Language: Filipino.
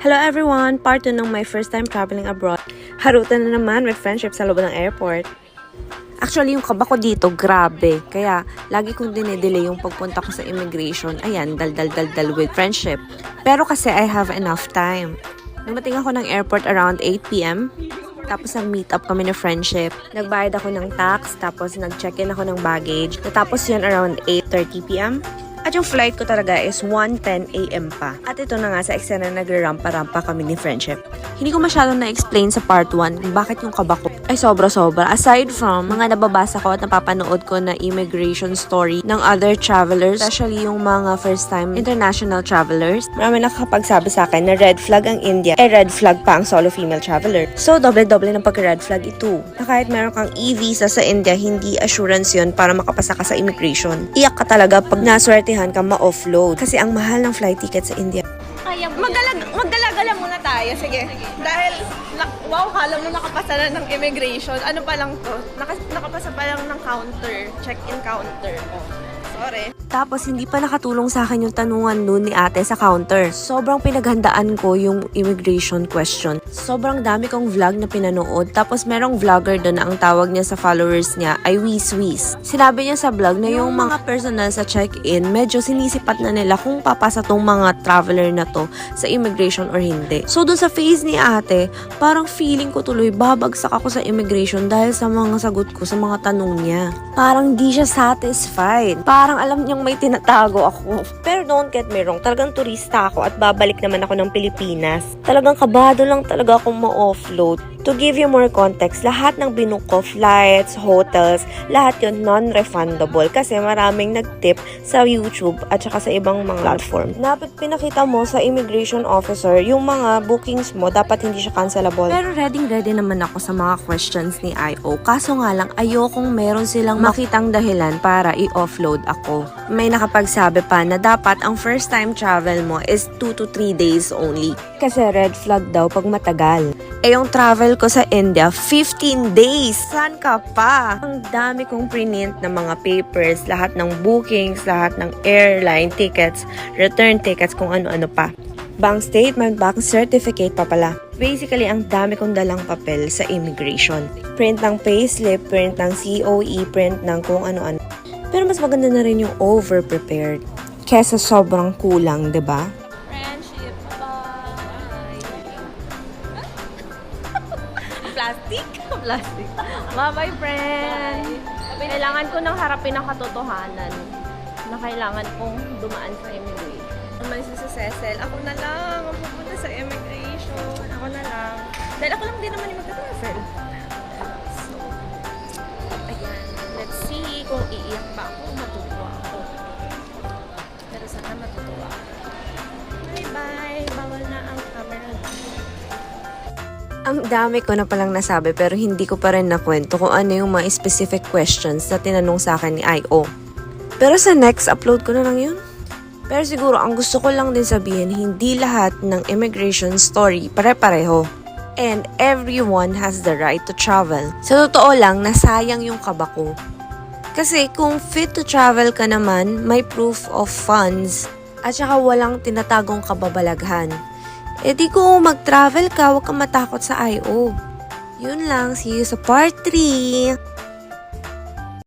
Hello everyone! Part 2 ng my first time traveling abroad. Harutan na naman with friendship sa loob ng airport. Actually, yung kaba ko dito, grabe. Kaya, lagi kong dinedelay yung pagpunta ko sa immigration. Ayan, dal with friendship. Pero kasi I have enough time. Dumating ako ng airport around 8 p.m. Tapos nag-meet up kami na friendship. Nagbayad ako ng tax, tapos nag-check-in ako ng baggage. Natapos yun around 8:30 p.m. At yung flight ko talaga is 1:10 a.m. pa. At ito na nga sa eksena nagre-rampa-rampa kami ni friendship. Hindi ko masyadong na-explain sa part 1 kung bakit yung kaba ko ay sobra-sobra. Aside from mga nababasa ko at napapanood ko na immigration story ng other travelers, especially yung mga first-time international travelers, marami nakakapagsabi sa akin na red flag ang India, red flag pa ang solo female traveler. So, doble-doble ng pag-red flag ito. Na kahit meron kang e-visa sa India, hindi assurance yun para makapasa ka sa immigration. Iyak ka talaga pag naswertehan ka ma-offload. Kasi ang mahal ng flight ticket sa India. Magdala muna tayo. Sige. Dahil, wow, kala mo nakapasa na ng immigration. Ano pa lang to? Nakapasa pa lang ng counter. Check-in counter. Oh, sorry. Tapos, hindi pa nakatulong sa akin yung tanungan nun ni ate sa counter. Sobrang pinaghandaan ko yung immigration question. Sobrang dami kong vlog na pinanood. Tapos, merong vlogger doon na ang tawag niya sa followers niya ay Wiz. Sinabi niya sa vlog na yung mga personal sa check-in, medyo sinisipat na nila kung papasa tong mga traveler na to sa immigration or hindi. So, doon sa face ni ate, parang feeling ko tuloy babagsak ako sa immigration dahil sa mga sagot ko sa mga tanong niya. Parang di siya satisfied. Parang alam niyang may tinatago ako. Pero don't get me wrong, talagang turista ako at babalik naman ako ng Pilipinas. Talagang kabado lang talaga akong ma-offload. To give you more context, lahat ng binuko, flights, hotels, lahat yun non-refundable kasi maraming nag-tip sa YouTube at saka sa ibang mga platform. Dapat pinakita mo sa immigration officer yung mga bookings mo, dapat hindi siya cancelable. Pero ready naman ako sa mga questions ni IO. Kaso nga lang, ayokong meron silang makitang dahilan para i-offload ako. May nakapagsabi pa na dapat ang first time travel mo is 2 to 3 days only. Kasi red flag daw pag matagal. Yung travel ko sa India, 15 days. Saan ka pa? Ang dami kong print ng mga papers, lahat ng bookings, lahat ng airline tickets, return tickets, kung ano-ano pa. Bank statement, bank certificate pa pala. Basically, ang dami kong dalang papel sa immigration. Print ng payslip, print ng COE, print ng kung ano-ano. Pero mas maganda na rin yung over-prepared kesa sobrang kulang, 'di ba? Friendship, bye! Plastic? Plastic. Bye-bye, friend! Kailangan ko nang harapin ang katotohanan na kailangan kong dumaan sa immigration. Naman si Cecil, ako na lang ang pupunta sa immigration. Ako na lang. Dahil ako lang din naman yung mag-travel. So, ayan. Let's see kung iiyak ba ako, matutuwa ako. Pero sana matutuwa ako. Bye-bye! Bawal na ang camera. Ang dami ko na palang nasabi pero hindi ko pa rin nakwento kung ano yung mga specific questions na tinanong sa akin ni IO. Pero sa next, upload ko na lang yun. Pero siguro, ang gusto ko lang din sabihin, hindi lahat ng immigration story pare-pareho. And everyone has the right to travel. Sa totoo lang, nasayang yung kaba ko. Kasi kung fit to travel ka naman, may proof of funds, at saka walang tinatagong kababalaghan. E di kung mag-travel ka, huwag kang matakot sa IO. Yun lang, see you sa part 3!